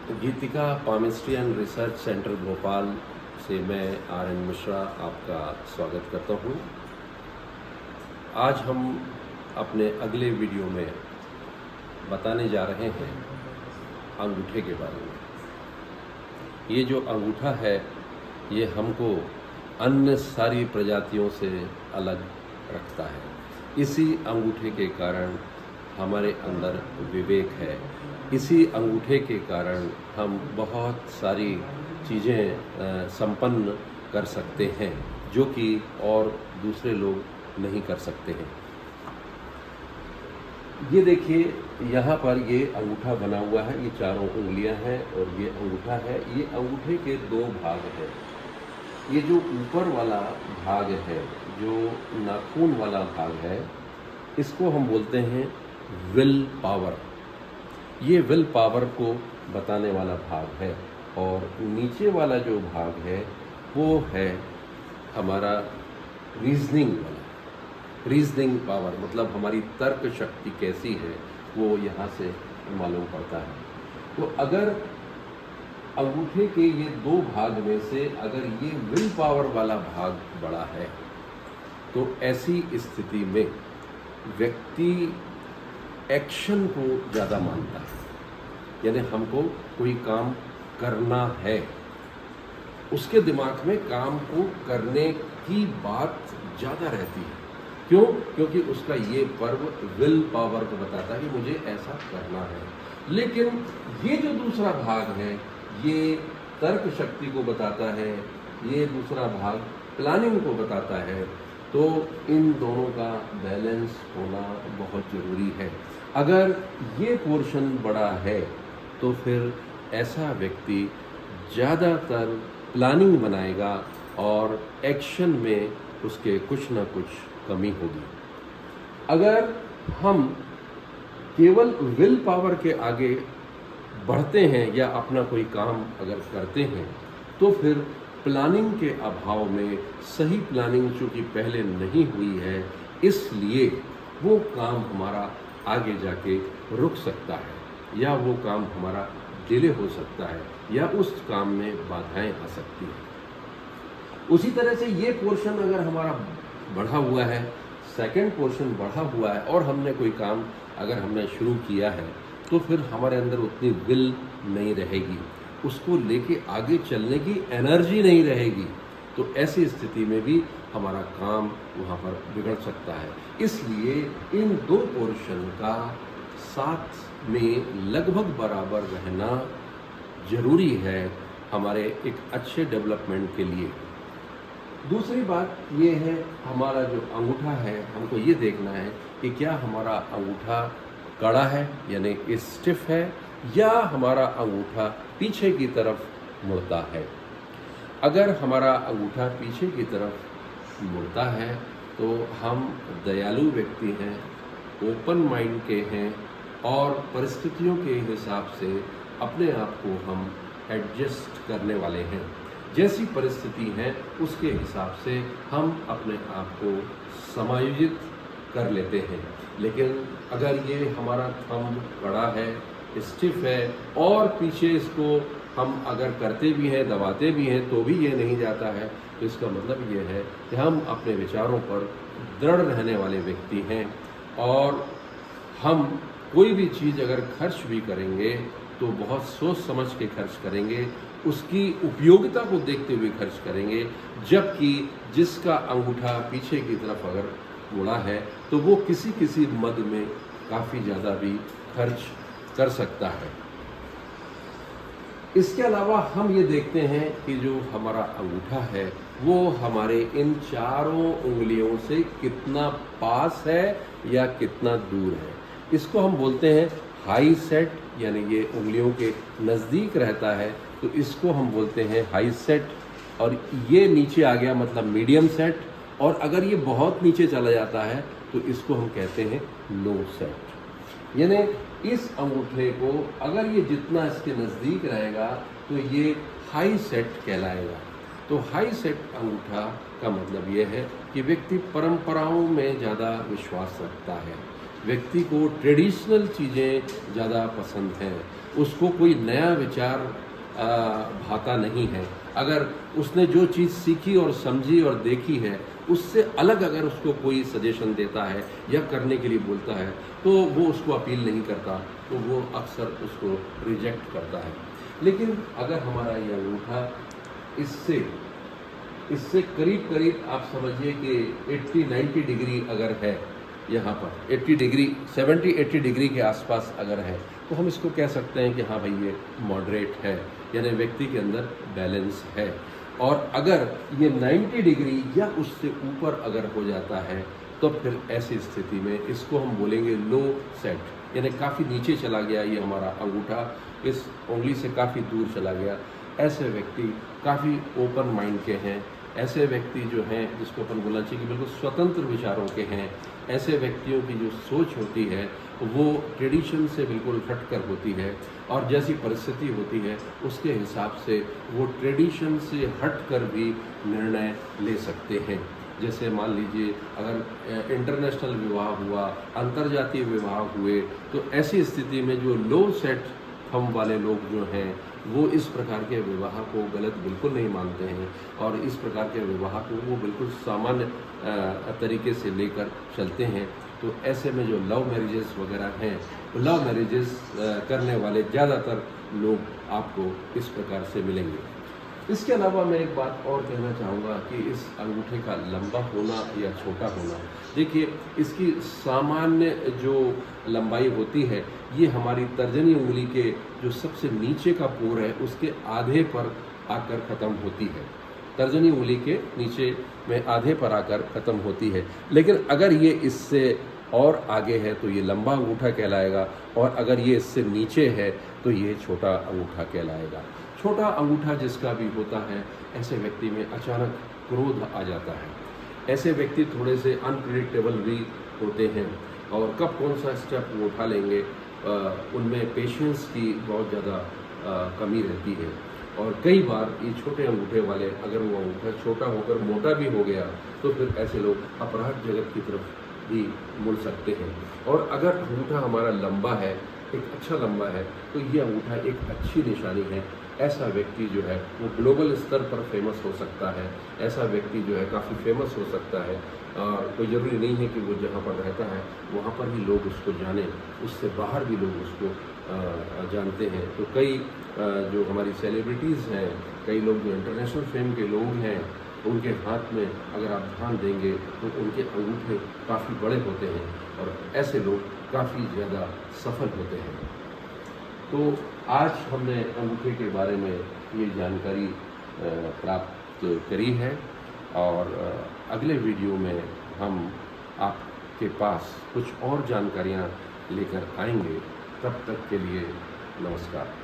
Geetika palmistry and research centre Bhopal से मैं RN. Mishra आपका स्वागत करता हूँ। आज हम अपने अगले वीडियो में बताने जा रहे हैं अंगूठे के बारे में। ये जो अंगूठा है ये हमको अन्य सारी प्रजातियों से अलग रखता है। इसी अंगूठे के कारण हमारे अंदर विवेक है। इसी अंगूठे के कारण हम बहुत सारी चीज़ें संपन्न कर सकते हैं जो कि और दूसरे लोग नहीं कर सकते हैं। ये देखिए यहाँ पर ये अंगूठा बना हुआ है, ये चारों उंगलियां हैं और ये अंगूठा है। ये अंगूठे के दो भाग हैं। ये जो ऊपर वाला भाग है, जो नाखून वाला भाग है, इसको हम बोलते हैं विल पावर। ये विल पावर को बताने वाला भाग है। और नीचे वाला जो भाग है वो है हमारा रीजनिंग पावर, मतलब हमारी तर्क शक्ति कैसी है वो यहाँ से मालूम पड़ता है। तो अगर अंगूठे के ये दो भाग में से अगर ये विल पावर वाला भाग बड़ा है तो ऐसी स्थिति में व्यक्ति एक्शन को ज़्यादा मानता है। यानी हमको कोई काम करना है, उसके दिमाग में काम को करने की बात ज़्यादा रहती है। क्यों? क्योंकि उसका ये पर्व विल पावर को बताता है कि मुझे ऐसा करना है। लेकिन ये जो दूसरा भाग है ये तर्क शक्ति को बताता है, ये दूसरा भाग प्लानिंग को बताता है। तो इन दोनों का बैलेंस होना बहुत ज़रूरी है। अगर ये पोर्शन बड़ा है तो फिर ऐसा व्यक्ति ज़्यादातर प्लानिंग बनाएगा और एक्शन में उसके कुछ ना कुछ कमी होगी। अगर हम केवल विल पावर के आगे बढ़ते हैं या अपना कोई काम अगर करते हैं तो फिर प्लानिंग के अभाव में, सही प्लानिंग चूँकि पहले नहीं हुई है, इसलिए वो काम हमारा आगे जाके रुक सकता है या वो काम हमारा डिले हो सकता है या उस काम में बाधाएं आ सकती हैं। उसी तरह से ये पोर्शन अगर हमारा बढ़ा हुआ है, सेकंड पोर्शन बढ़ा हुआ है और हमने कोई काम अगर हमने शुरू किया है तो फिर हमारे अंदर उतनी विल नहीं रहेगी, उसको लेके आगे चलने की एनर्जी नहीं रहेगी। तो ऐसी स्थिति में भी हमारा काम वहाँ पर बिगड़ सकता है। इसलिए इन दो पोर्शन का साथ में लगभग बराबर रहना जरूरी है हमारे एक अच्छे डेवलपमेंट के लिए। दूसरी बात ये है, हमारा जो अंगूठा है हमको ये देखना है कि क्या हमारा अंगूठा कड़ा है यानी स्टिफ है या हमारा अंगूठा पीछे की तरफ मुड़ता है। अगर हमारा अंगूठा पीछे की तरफ मुड़ता है तो हम दयालु व्यक्ति हैं, ओपन माइंड के हैं और परिस्थितियों के हिसाब से अपने आप को हम एडजस्ट करने वाले हैं। जैसी परिस्थिति है उसके हिसाब से हम अपने आप को समायोजित कर लेते हैं। लेकिन अगर ये हमारा थंब कड़ा है, स्टिफ है और पीछे इसको हम अगर करते भी हैं, दबाते भी हैं तो भी ये नहीं जाता है, तो इसका मतलब ये है कि हम अपने विचारों पर दृढ़ रहने वाले व्यक्ति हैं और हम कोई भी चीज़ अगर खर्च भी करेंगे तो बहुत सोच समझ के खर्च करेंगे, उसकी उपयोगिता को देखते हुए खर्च करेंगे। जबकि जिसका अंगूठा पीछे की तरफ अगर मुड़ा है तो वो किसी मद में काफ़ी ज़्यादा भी खर्च कर सकता है। इसके अलावा हम ये देखते हैं कि जो हमारा अंगूठा है वो हमारे इन चारों उंगलियों से कितना पास है या कितना दूर है। इसको हम बोलते हैं हाई सेट, यानी ये उंगलियों के नज़दीक रहता है तो इसको हम बोलते हैं हाई सेट। और ये नीचे आ गया मतलब मीडियम सेट, और अगर ये बहुत नीचे चला जाता है तो इसको हम कहते हैं लो सेट। यानी इस अंगूठे को अगर ये जितना इसके नज़दीक रहेगा तो ये हाई सेट कहलाएगा। तो हाई सेट अंगूठा का मतलब ये है कि व्यक्ति परंपराओं में ज़्यादा विश्वास रखता है, व्यक्ति को ट्रेडिशनल चीज़ें ज़्यादा पसंद हैं, उसको कोई नया विचार भाता नहीं है। अगर उसने जो चीज़ सीखी और समझी और देखी है, उससे अलग अगर उसको कोई सजेशन देता है या करने के लिए बोलता है, तो वो उसको अपील नहीं करता, तो वो अक्सर उसको रिजेक्ट करता है। लेकिन अगर हमारा ये अंगूठा इससे करीब करीब आप समझिए कि 80-90 डिग्री अगर है, यहाँ पर 80 डिग्री 70-80 डिग्री के आसपास अगर है, तो हम इसको कह सकते हैं कि हाँ भाई ये मॉडरेट है, यानी व्यक्ति के अंदर बैलेंस है। और अगर ये 90 डिग्री या उससे ऊपर अगर हो जाता है, तो फिर ऐसी स्थिति में इसको हम बोलेंगे लो सेट, यानी काफ़ी नीचे चला गया ये हमारा अंगूठा, इस उंगली से काफ़ी दूर चला गया। ऐसे व्यक्ति काफ़ी ओपन माइंड के हैं, ऐसे व्यक्ति जो हैं जिसको अपन बोलना चाहिए कि बिल्कुल स्वतंत्र विचारों के हैं। ऐसे व्यक्तियों की जो सोच होती है वो ट्रेडिशन से बिल्कुल हटकर होती है, और जैसी परिस्थिति होती है उसके हिसाब से वो ट्रेडिशन से हटकर भी निर्णय ले सकते हैं। जैसे मान लीजिए अगर इंटरनेशनल विवाह हुआ, अंतर्जातीय विवाह हुए, तो ऐसी स्थिति में जो लो सेट थंब वाले लोग जो हैं वो इस प्रकार के विवाह को गलत बिल्कुल नहीं मानते हैं, और इस प्रकार के विवाह को वो बिल्कुल सामान्य तरीके से लेकर चलते हैं। तो ऐसे में जो लव मैरिजेस वगैरह हैं, लव मैरिजेस करने वाले ज़्यादातर लोग आपको इस प्रकार से मिलेंगे। इसके अलावा मैं एक बात और कहना चाहूँगा कि इस अंगूठे का लंबा होना या छोटा होना, देखिए इसकी सामान्य जो लंबाई होती है ये हमारी तर्जनी उंगली के जो सबसे नीचे का पोर है उसके आधे पर आकर ख़त्म होती है। तर्जनी उंगली के नीचे में आधे पर आकर ख़त्म होती है। लेकिन अगर ये इससे और आगे है तो ये लंबा अंगूठा कहलाएगा, और अगर ये इससे नीचे है तो ये छोटा अंगूठा कहलाएगा। छोटा अंगूठा जिसका भी होता है, ऐसे व्यक्ति में अचानक क्रोध आ जाता है। ऐसे व्यक्ति थोड़े से अनप्रिडिक्टेबल भी होते हैं, और कब कौन सा स्टेप वो उठा लेंगे उनमें पेशेंस की बहुत ज़्यादा कमी रहती है। और कई बार ये छोटे अंगूठे वाले, अगर वो अंगूठा छोटा होकर मोटा भी हो गया तो फिर ऐसे लोग अपराध जगत की तरफ भी मुड़ सकते हैं। और अगर अंगूठा हमारा लंबा है, एक अच्छा लंबा है, तो ये अंगूठा एक अच्छी निशानी है। ऐसा व्यक्ति जो है वो ग्लोबल स्तर पर फेमस हो सकता है, ऐसा व्यक्ति जो है काफ़ी फेमस हो सकता है, और कोई ज़रूरी नहीं है कि वो जहाँ पर रहता है वहाँ पर ही लोग उसको जानें, उससे बाहर भी लोग उसको जानते हैं। तो कई जो हमारी सेलिब्रिटीज़ हैं, कई लोग जो इंटरनेशनल फेम के लोग हैं, उनके हाथ में अगर आप ध्यान देंगे तो उनके अंगूठे काफ़ी बड़े होते हैं, और ऐसे लोग काफ़ी ज़्यादा सफल होते हैं। तो आज हमने अंगूठे के बारे में ये जानकारी प्राप्त करी है, और अगले वीडियो में हम आपके पास कुछ और जानकारियाँ लेकर आएंगे। तब तक के लिए नमस्कार।